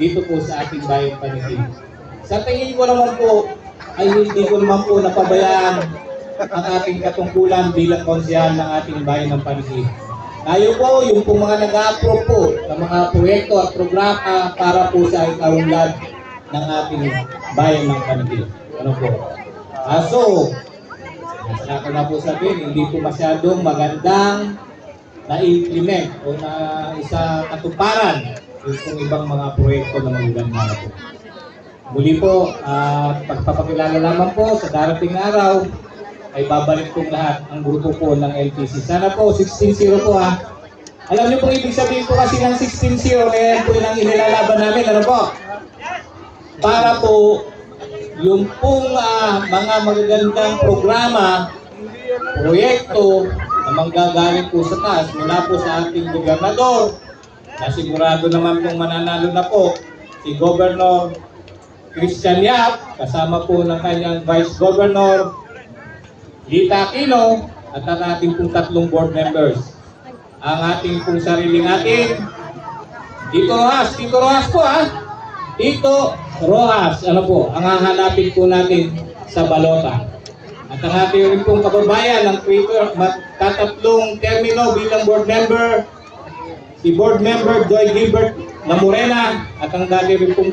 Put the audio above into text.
dito po sa ating bayan Panigil. Sa tingin ko naman po, ay hindi ko naman po napabayaan ang ating katungkulan bilang konsehal ng ating bayan ng Panigil. Tayo po, yung pong mga nag-a-approve po ng mga proyekto at programa para po sa ikaunlad ng ating bayan ng Panigil. Ano po? So, nasa ko na po sabihin, hindi po masyadong magandang na-implement o na isa katuparan yung pong ibang mga proyekto na magaganda na po. Muli po, pagpapakilala naman po sa darating na araw, ay babalik po lahat ang grupo po ng LTC. Sana po, 16-0 po ha. Alam niyo po ibig sabihin po kasi ng 16-0, kaya po yung inilalaban namin, ano po? Para po, yung pong mga magagandang programa, proyekto, na manggagaling po sa taas mula po sa ating gobernador, na sigurado naman pong mananalo na po si Governor Christian Yap, kasama po ng kanyang Vice Governor Lita Aquino, at ang ating pong 3 board members. Ang ating pong sarili natin, Tito Rojas po ha, Tito Rojas, ano po, ang hahanapin po natin sa balota. At ang ating rin pong kababayan ng Twitter, magtatatlong termino bilang board member, si board member Joy Gilbert na Morena, at ang dati rin pong